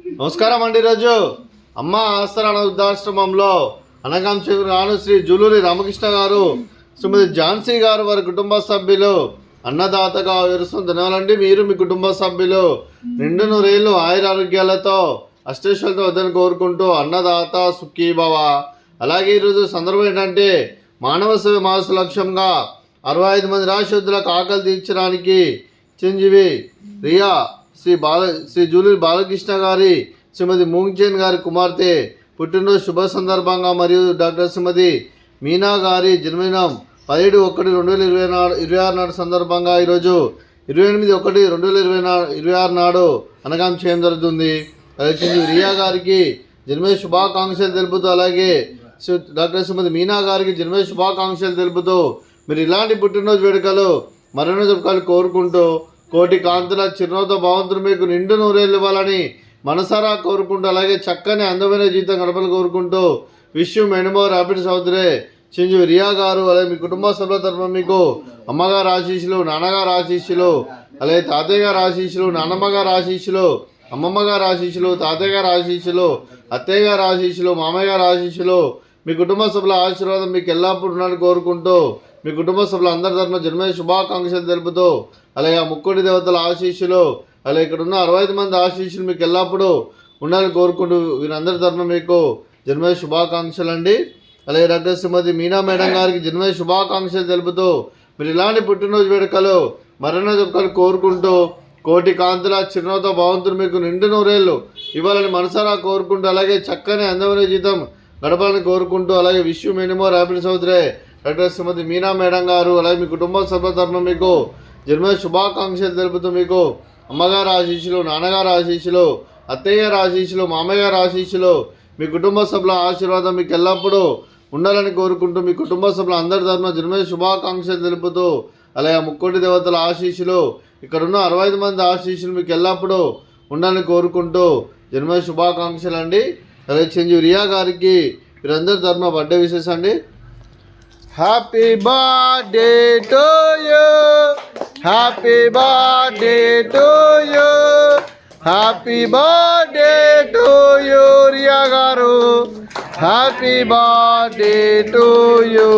నమస్కారం అండి. ఈరోజు అమ్మ ఆస్తరణ వృద్ధాశ్రమంలో అనగాం చెగురాను శ్రీ జూలూరి రామకృష్ణ గారు, శ్రీమతి ఝాన్సీ గారు వారి కుటుంబ సభ్యులు అన్నదాతగా విరుస్తున్న ధన్యవాదాలండి. మీరు మీ కుటుంబ సభ్యులు నిండు నూరేళ్ళు ఆయురారోగ్యాలతో అష్టేశ్వరులతో వద్దని కోరుకుంటూ అన్నదాత సుఖీభవ. అలాగే ఈరోజు సందర్భం ఏంటంటే మానవ సేవ మాస లక్ష్యంగా 65 మంది రాశుద్ధులకు ఆకలి తీర్చడానికి చిరంజీవి రియా శ్రీ జూలూరి బాలకృష్ణ గారి శ్రీమతి మూంగ్చేన్ గారి కుమార్తె పుట్టినరోజు శుభ సందర్భంగా మరియు డాక్టర్ శ్రీమతి మీనా గారి జన్మదినం 17/1/2026 నాడు సందర్భంగా ఈరోజు 28/1/2026 నాడు అనగాం చేయడం జరుగుతుంది. అలాగే రియా గారికి జన్మదిన శుభాకాంక్షలు తెలుపుతూ, అలాగే డాక్టర్ శ్రీమతి మీనా గారికి జన్మదిన శుభాకాంక్షలు తెలుపుతూ మీరు ఇలాంటి పుట్టినరోజు వేడుకలు మరెన్నో జరుపుకోవాలని కోరుకుంటూ, కోటి కాంతుల చిరునవ్వుతో భగవంతుడు మీకు నిండు నూరేళ్ళు ఇవ్వాలని మనసారా కోరుకుంటూ, అలాగే చక్కని అందమైన జీవితం గడపలు కోరుకుంటూ wish you many more happy సోదరే చిరంజీవి రియా గారు. అలాగే మీ కుటుంబ సభ్యుల తరఫున మీకు అమ్మగారు ఆశీస్సులు, నాన్నగారు ఆశీస్సులు, అలాగే తాతయ్య గారు ఆశీస్సులు, నాన్నమ్మ గారు ఆశీస్సులు, అమ్మమ్మ గారు ఆశీస్సులు, తాతయ్య గారు ఆశీస్సులు, అత్తయ్య గారు ఆశీస్సులు, మామయ్య గారు ఆశీస్సులు, మీ కుటుంబ సభ్యుల ఆశీర్వాదం మీకు ఎల్లప్పుడూ ఉండాలని కోరుకుంటూ, మీ కుటుంబ సభ్యులు అందరి తరఫున జన్మదిన శుభాకాంక్షలు తెలుపుతూ, అలాగే ఆ ముక్కోటి దేవతల ఆశీస్సులు, అలాగే ఇక్కడ ఉన్న 65 మంది ఆశీస్సులు మీకు ఎల్లప్పుడూ ఉండాలని కోరుకుంటూ వీరందరి తరఫున మీకు జన్మదిన శుభాకాంక్షలు అండి. అలాగే డాక్టర్ శ్రీమతి మీనా మేడం గారికి జన్మదిన శుభాకాంక్షలు తెలుపుతూ మీరు ఇలాంటి పుట్టినరోజు వేడుకలు మరెన్నో జరుపుకోవాలని కోరుకుంటూ, కోటి కాంతుల చిరునవ్వుతో భగవంతుడు మీకు నిండు నూరేళ్ళు ఇవ్వాలని మనసారా కోరుకుంటూ, అలాగే చక్కని అందమైన జీవితం గడపాలని కోరుకుంటూ, అలాగే wish you many more happy సోదరే డాక్టర్ శ్రీమతి మీనా మేడం గారు, అలాగే మీ కుటుంబ సభ్యుల తరఫున మీకు జన్మదిన శుభాకాంక్షలు తెలుపుతూ మీకు అమ్మగారు ఆశీస్సులు, నాన్నగారు ఆశీస్సులు, అత్తయ్య గారు ఆశీస్సులు, మామయ్య గారు ఆశీస్సులు, మీ కుటుంబ సభ్యుల ఆశీర్వాదం మీకు ఎల్లప్పుడూ ఉండాలని కోరుకుంటూ, మీ కుటుంబ సభ్యుల అందరి తరఫున జన్మదిన శుభాకాంక్షలు తెలుపుతూ, అలాగే ముక్కోటి దేవతల ఆశీస్సులు, ఇక్కడున్న 65 మంది ఆశీస్సులు మీకు ఎల్లప్పుడూ ఉండాలని కోరుకుంటూ జన్మదిన శుభాకాంక్షలు అండి. అలాగే చిరంజీవి రియా గారికి వీరందరి తరఫున బర్త్డే విషెస్ అండి. Happy birthday to you, happy birthday to you, happy birthday to you Riya garu, happy birthday to you,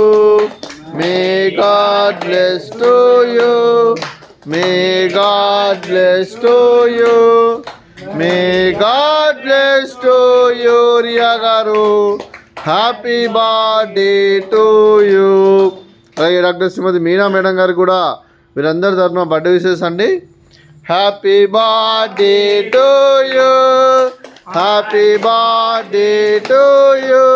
may God bless to you, may God bless to you, may God bless to you Riya garu, happy birthday to you. అలాగే doctor Shrimati Meena madam garu కూడా వీరందరి తరఫున birthday wishes అండి. Happy birthday to you, happy birthday to you,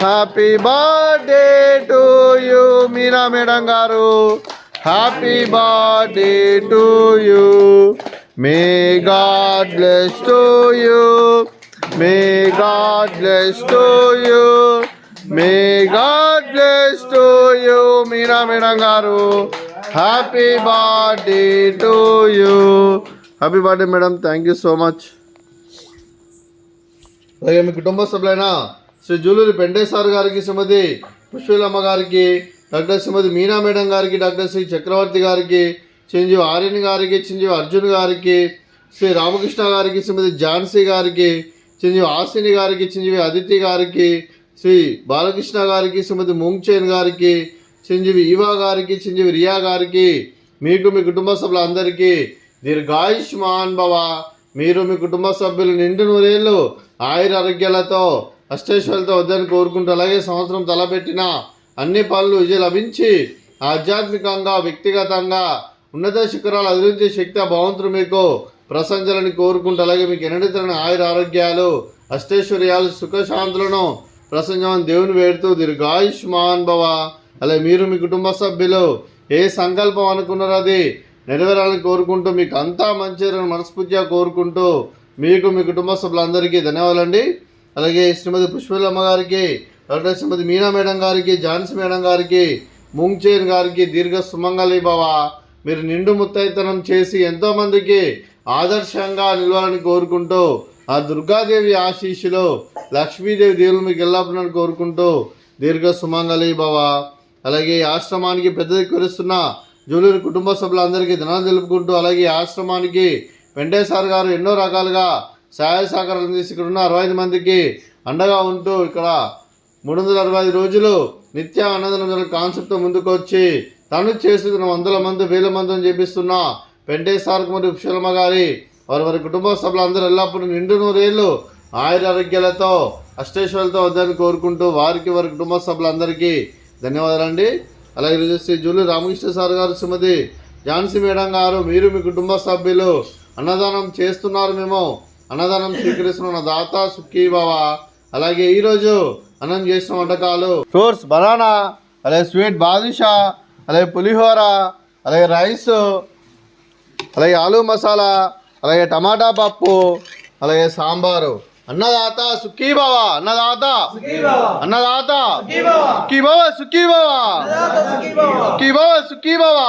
happy birthday to you Meena madam garu, happy birthday to you, may God bless to you, may God bless to you, may God bless to you Meena madam garu, happy birthday to you. Happy birthday madam, thank you so much. అలాగే మీ కుటుంబ సభ్యులైన శ్రీ జూలూరి పెండేశ్వర్ గారికి, శ్రీమతి పుష్పలమ్మ గారికి, doctor Shrimati Meena madam గారికి, doctor Shri చక్రవర్తి గారికి, చిరంజీవి ఆర్యన్ గారికి, చిరంజీవి అర్జున్ గారికి, శ్రీ రామకృష్ణ గారికి, శ్రీమతి ఝాన్సీ గారికి, చిరంజీవి ఆసిని గారికి, చిరంజీవి అదితి గారికి, శ్రీ బాలకృష్ణ గారికి, శ్రీమతి మూంగ్చేన్ గారికి, చిరంజీవి ఈవా గారికి, చిరంజీవి రియా గారికి, మీకు మీ కుటుంబ సభ్యులందరికీ దీర్ఘాయుష్మాన్ భవ. మీరు మీ కుటుంబ సభ్యులు నిండు నూరేళ్ళు ఆయురారోగ్యాలతో అష్టైశ్వర్యాలతో వద్దని కోరుకుంటూ, అలాగే సంవత్సరం తలపెట్టిన అన్ని పనులు విజయం లభించి ఆధ్యాత్మికంగా వ్యక్తిగతంగా ఉన్నత శిఖరాలు అధిరించే శక్తి ఆ భగవంతుడు మీకు ప్రశంసలని కోరుకుంటూ, అలాగే మీకు ఎన్నడితరని ఆయురారోగ్యాలు అష్టైశ్వర్యాలు సుఖశాంతులను ప్రశంసమని దేవుని వేడుతూ దీర్ఘాయుష్మాన్ భవ. అలాగే మీరు మీ కుటుంబ సభ్యులు ఏ సంకల్పం అనుకున్నారో అది నెరవేరాలని కోరుకుంటూ, మీకు అంతా మంచిదని మనస్ఫూర్తిగా కోరుకుంటూ, మీకు మీ కుటుంబ సభ్యులందరికీ ధన్యవాదాలండి. అలాగే శ్రీమతి పుష్పలమ్మ గారికి, డాక్టర్ శ్రీమతి మీనా మేడం గారికి, ఝాన్సీ మేడం గారికి, మూంగ్చేన్ గారికి దీర్ఘ సుమంగళి భవ. మీరు నిండు ముత్తైతనం చేసి ఎంతోమందికి ఆదర్శంగా నిలవాలని కోరుకుంటూ, ఆ దుర్గాదేవి ఆశీస్సులు, లక్ష్మీదేవి దేవులు మీకు ఎల్లప్పుడూ కోరుకుంటూ దీర్ఘ సుమంగళి భవ. అలాగే ఆశ్రమానికి పెద్ద దిక్కువరిస్తున్న జూలూరి కుటుంబ సభ్యులందరికీ ధనాలు తెలుపుకుంటూ, అలాగే ఆశ్రమానికి వెంకటేశ్వర గారు ఎన్నో రకాలుగా సహాయ సహకారాలు అందించి ఇక్కడ ఉన్న 65 మందికి అండగా ఉంటూ ఇక్కడ 365 రోజులు నిత్య అన్నదానం కాన్సెప్ట్తో ముందుకు వచ్చి తను చేస్తున్న 100 మంది 1000 మందిని చేపిస్తున్న పెంటేశ్వర మరియు ఉషలమ్మ గారి వారి కుటుంబ సభ్యులందరూ ఎల్లప్పుడూ నిండు నూరేళ్ళు ఆయురారోగ్యాలతో అష్టైశ్వర్యాలతో వద్దని కోరుకుంటూ వారికి వారి కుటుంబ సభ్యులందరికీ ధన్యవాదాలండి. అలాగే ఈరోజు శ్రీ జూలి రామకృష్ణ సార్ గారు, శ్రీమతి ఝాన్సీ మేడం గారు, మీరు మీ కుటుంబ సభ్యులు అన్నదానం చేస్తున్నారు. మేము అన్నదానం స్వీకరిస్తున్న దాత సుఖీ బావ. అలాగే ఈరోజు అన్నం చేసిన వంటకాలు ఫ్రూట్స్ బనానా, అలాగే స్వీట్ బాదుషా, అలాగే పులిహోర, అలాగే రైస్, అలాగే ఆలూ మసాలా, అలాగే టమాటా పప్పు, అలాగే సాంబారు. అన్నదాత సుఖీ బావ, అన్నదాత అన్నదాత సుఖీ బావ, సుఖీ బావ, సుఖీ బావ, సుఖీ బావ.